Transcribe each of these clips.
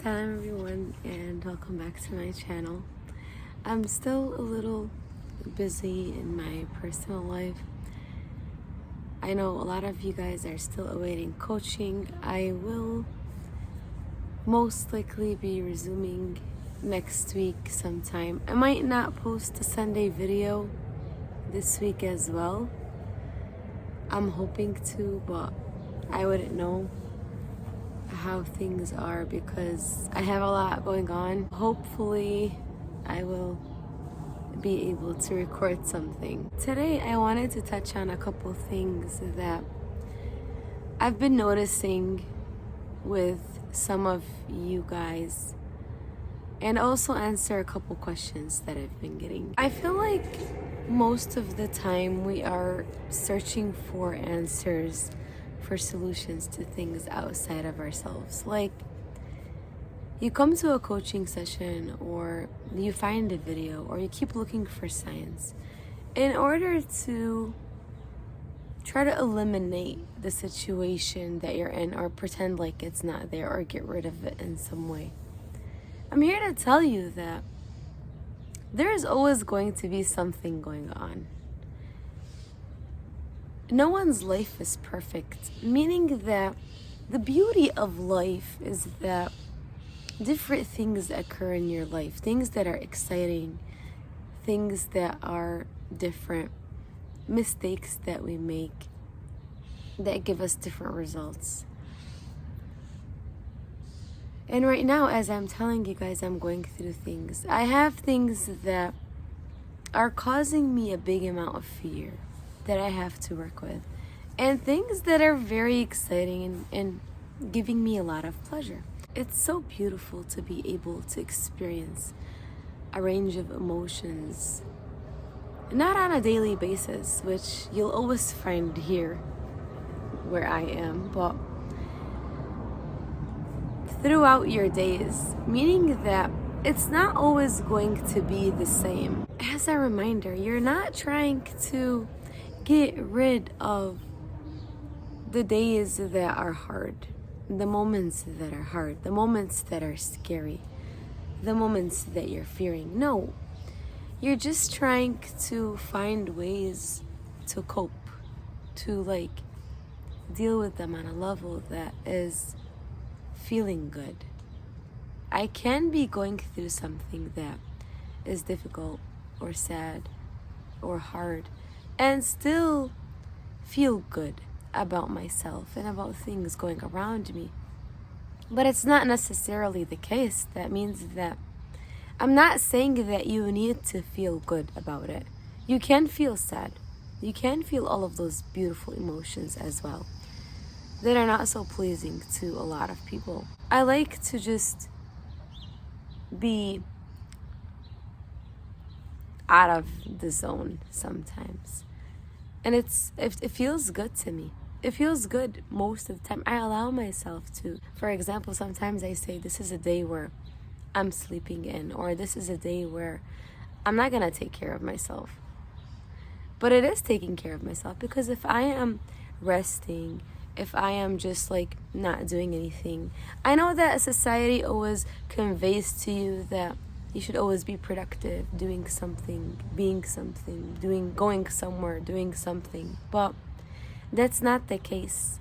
Salam everyone and welcome back to my channel. I'm still a little busy in my personal life. I know a lot of you guys are still awaiting coaching. I will most likely be resuming next week sometime. I might not post a Sunday video this week as well. I'm hoping to, but I wouldn't know how things are because I have a lot going on. Hopefully I will be able to record something. Today I wanted to touch on a couple things that I've been noticing with some of you guys and also answer a couple questions that I've been getting. I feel like most of the time we are searching for answers, for solutions to things outside of ourselves. Like, you come to a coaching session or you find a video or you keep looking for science in order to try to eliminate the situation that you're in or pretend like it's not there or get rid of it in some way. I'm here to tell you that there is always going to be something going on. No one's life is perfect, meaning that the beauty of life is that different things occur in your life, things that are exciting, things that are different, mistakes that we make that give us different results. And right now, as I'm telling you guys, I'm going through things. I have things that are causing me a big amount of fear that I have to work with, and things that are very exciting and giving me a lot of pleasure. It's so beautiful to be able to experience a range of emotions, not on a daily basis, which you'll always find here where I am, but throughout your days, meaning that it's not always going to be the same. As a reminder, you're not trying to get rid of the days that are hard, the moments that are hard, the moments that are scary, the moments that you're fearing. No, you're just trying to find ways to cope, to deal with them on a level that is feeling good. I can be going through something that is difficult or sad or hard and still feel good about myself and about things going around me. But it's not necessarily the case. That means that I'm not saying that you need to feel good about it. You can feel sad. You can feel all of those beautiful emotions as well that are not so pleasing to a lot of people. I like to just be out of the zone sometimes. And it feels good to me. It feels good most of the time. I allow myself to. For example, sometimes I say this is a day where I'm sleeping in, or this is a day where I'm not gonna take care of myself. But it is taking care of myself, because if I am resting, if I am just not doing anything, I know that society always conveys to you that you should always be productive, doing something, being something, going somewhere, doing something. But that's not the case.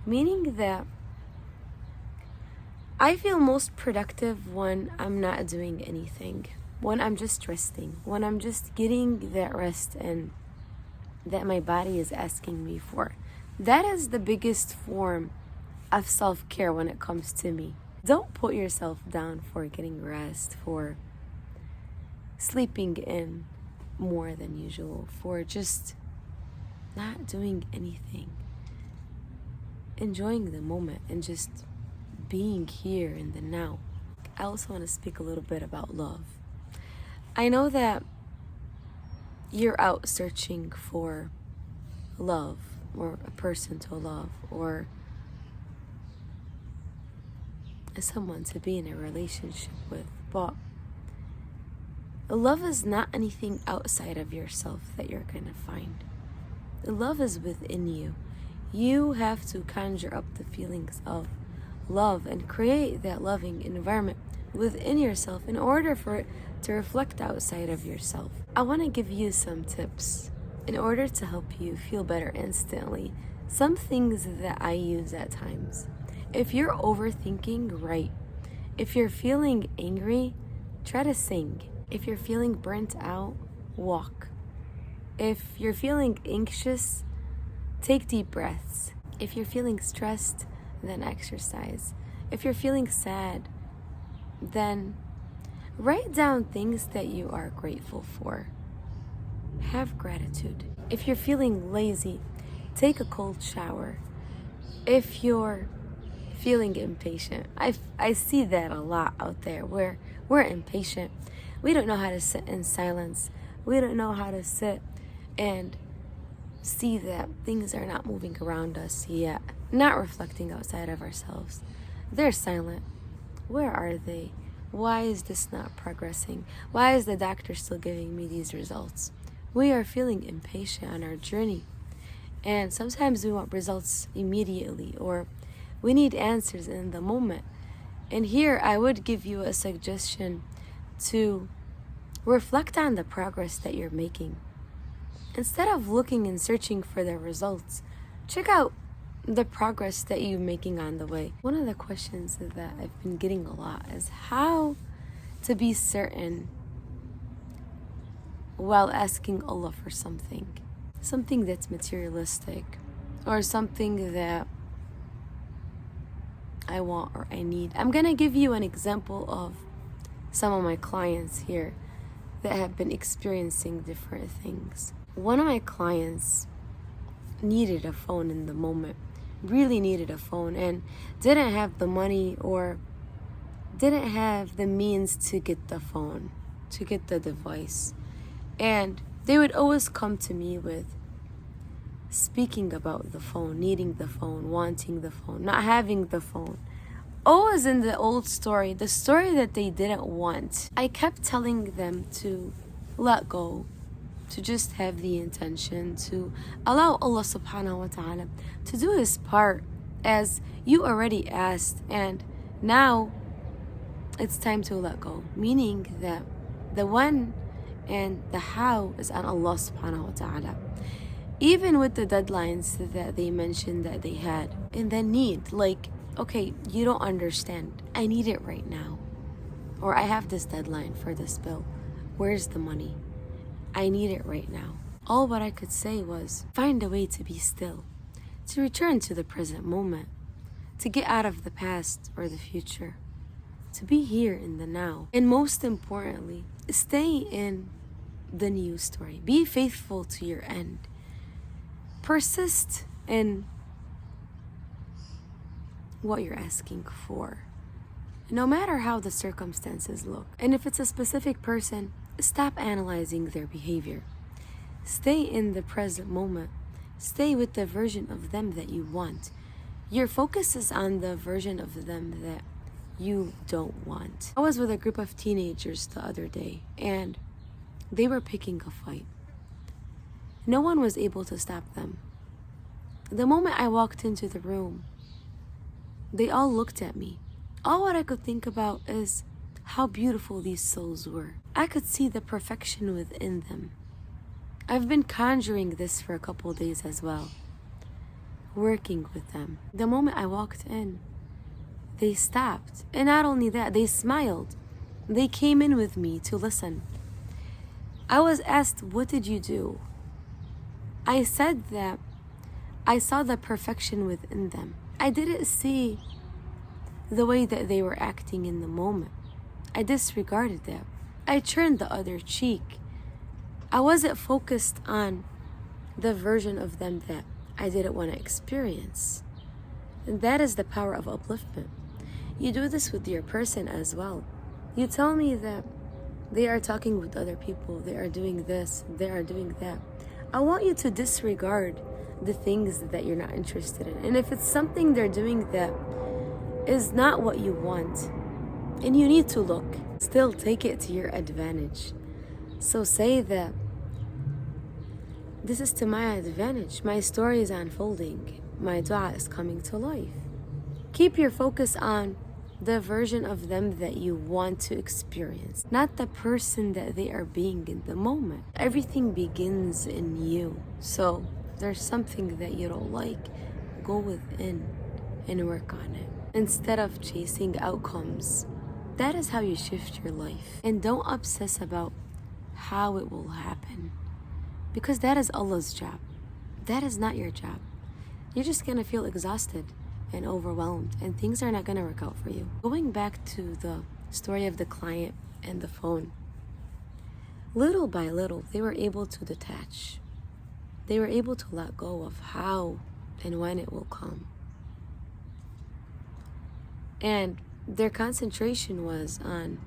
Meaning that I feel most productive when I'm not doing anything, when I'm just resting, when I'm just getting that rest and that my body is asking me for. That is the biggest form of self-care when it comes to me. Don't put yourself down for getting rest, for sleeping in more than usual, for just not doing anything. Enjoying the moment and just being here in the now. I also want to speak a little bit about love. I know that you're out searching for love, or a person to love, or someone to be in a relationship with, but love is not anything outside of yourself that you're gonna find. Love is within you. You have to conjure up the feelings of love and create that loving environment within yourself in order for it to reflect outside of yourself. I want to give you some tips in order to help you feel better instantly. Some things that I use at times. If you're overthinking, write. If you're feeling angry, try to sing. If you're feeling burnt out, walk. If you're feeling anxious, take deep breaths. If you're feeling stressed, then exercise. If you're feeling sad, then write down things that you are grateful for. Have gratitude. If you're feeling lazy, take a cold shower. If you're feeling impatient, I see that a lot out there where we're impatient. We don't know how to sit in silence. We don't know how to sit and see that things are not moving around us yet, not reflecting outside of ourselves. They're silent. Where are they? Why is this not progressing? Why is the doctor still giving me these results? We are feeling impatient on our journey. And sometimes we want results immediately, or we need answers in the moment. And here I would give you a suggestion to reflect on the progress that you're making. Instead of looking and searching for the results, check out the progress that you're making on the way. One of the questions that I've been getting a lot is how to be certain while asking Allah for something that's materialistic, or something that I want or I need. I'm gonna give you an example of some of my clients here that have been experiencing different things. One of my clients needed a phone in the moment, really needed a phone, and didn't have the money or didn't have the means to get the phone, to get the device. And they would always come to me with speaking about the phone, needing the phone, wanting the phone, not having the phone. Always in the old story, the story that they didn't want. I kept telling them to let go, to just have the intention, to allow Allah subhanahu wa ta'ala to do his part, as you already asked, and now it's time to let go. Meaning that the when and the how is on Allah subhanahu wa ta'ala. Even with the deadlines that they mentioned that they had, and the need, like, okay, you don't understand, I need it right now, or I have this deadline for this bill, where's the money? I need it right now. All what I could say was find a way to be still, to return to the present moment, to get out of the past or the future, to be here in the now. And most importantly, stay in the new story. Be faithful to your end. Persist in what you're asking for, no matter how the circumstances look. And if it's a specific person, stop analyzing their behavior. Stay in the present moment. Stay with the version of them that you want. Your focus is on the version of them that you don't want. I was with a group of teenagers the other day, and they were picking a fight. No one was able to stop them. The moment I walked into the room, they all looked at me. All what I could think about is how beautiful these souls were. I could see the perfection within them. I've been conjuring this for a couple of days as well, working with them. The moment I walked in, they stopped. And not only that, they smiled. They came in with me to listen. I was asked, what did you do? I said that I saw the perfection within them. I didn't see the way that they were acting in the moment. I disregarded that. I turned the other cheek. I wasn't focused on the version of them that I didn't want to experience. And that is the power of upliftment. You do this with your person as well. You tell me that they are talking with other people, they are doing this, they are doing that. I want you to disregard the things that you're not interested in. And if it's something they're doing that is not what you want, and you need to look, still take it to your advantage. So say that this is to my advantage. My story is unfolding. My dua is coming to life. Keep your focus on the version of them that you want to experience, not the person that they are being in the moment. Everything begins in you. So there's something that you don't like, go within and work on it. Instead of chasing outcomes, that is how you shift your life. And don't obsess about how it will happen, because that is Allah's job. That is not your job. You're just gonna feel exhausted and overwhelmed, and things are not gonna work out for you. Going back to the story of the client and the phone, little by little, they were able to detach. They were able to let go of how and when it will come. And their concentration was on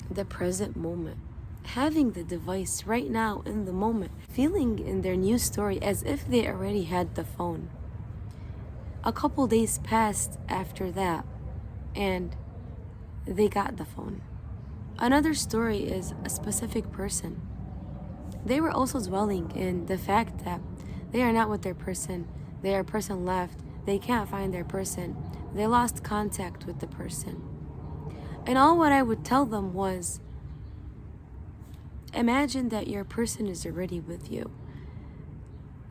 the present moment, having the device right now in the moment, feeling in their new story as if they already had the phone. A couple days passed after that, and they got the phone. Another story is a specific person. They were also dwelling in the fact that they are not with their person. Their person left. They can't find their person. They lost contact with the person. And all what I would tell them was, imagine that your person is already with you.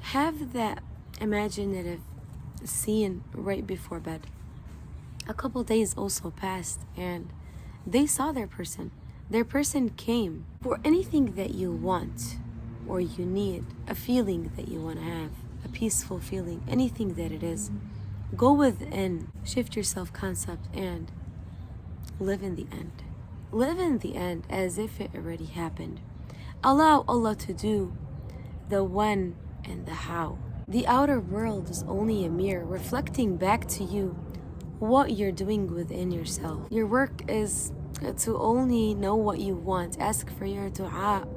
Have that imaginative scene right before bed. A couple days also passed, and they saw their person. Their person came. For anything that you want or you need, a feeling that you want to have, a peaceful feeling, anything that it is, go within, shift your self-concept, and live in the end. Live in the end as if it already happened. Allow Allah to do the when and the how. The outer world is only a mirror reflecting back to you what you're doing within yourself. Your work is to only know what you want. Ask for your du'a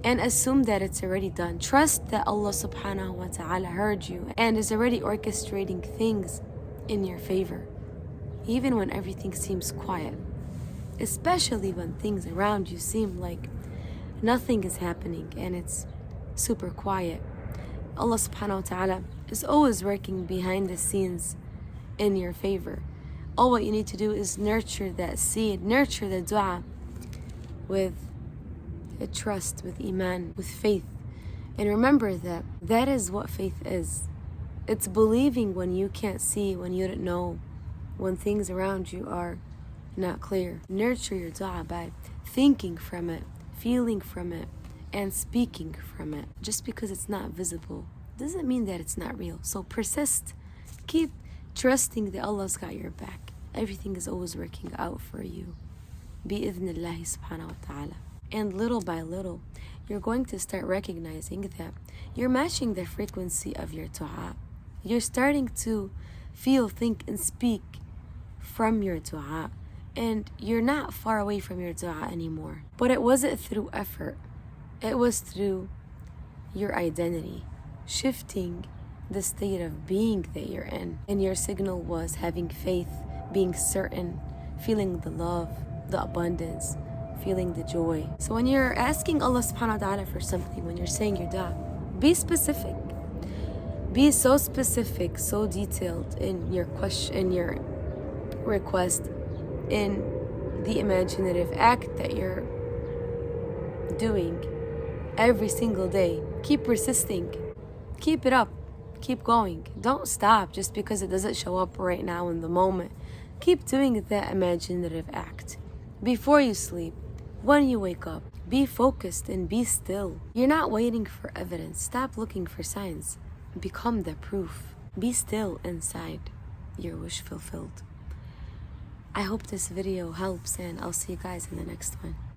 and assume that it's already done. Trust that Allah subhanahu wa ta'ala heard you and is already orchestrating things in your favor, even when everything seems quiet, especially when things around you seem like nothing is happening and it's super quiet. Allah subhanahu wa ta'ala is always working behind the scenes in your favor. All what you need to do is nurture that seed, nurture the dua with a trust, with iman, with faith. And remember that that is what faith is. It's believing when you can't see, when you don't know, when things around you are not clear. Nurture your dua by thinking from it, feeling from it, and speaking from it. Just because it's not visible doesn't mean that it's not real. So persist. Keep trusting that Allah's got your back. Everything is always working out for you. Bi-idhnillahi subhanahu wa ta'ala. And little by little, you're going to start recognizing that you're matching the frequency of your dua. You're starting to feel, think, and speak from your dua. And you're not far away from your dua anymore. But it wasn't through effort. It was through your identity, shifting the state of being that you're in. And your signal was having faith, being certain, feeling the love, the abundance, feeling the joy. So when you're asking Allah subhanahu wa ta'ala for something, when you're saying your dua, be specific. Be so specific, so detailed in your question, in your request, in the imaginative act that you're doing every single day. Keep persisting. Keep it up. Keep going. Don't stop just because it doesn't show up right now in the moment. Keep doing that imaginative act. Before you sleep, when you wake up, be focused and be still. You're not waiting for evidence. Stop looking for signs. Become the proof. Be still inside your wish fulfilled. I hope this video helps, and I'll see you guys in the next one.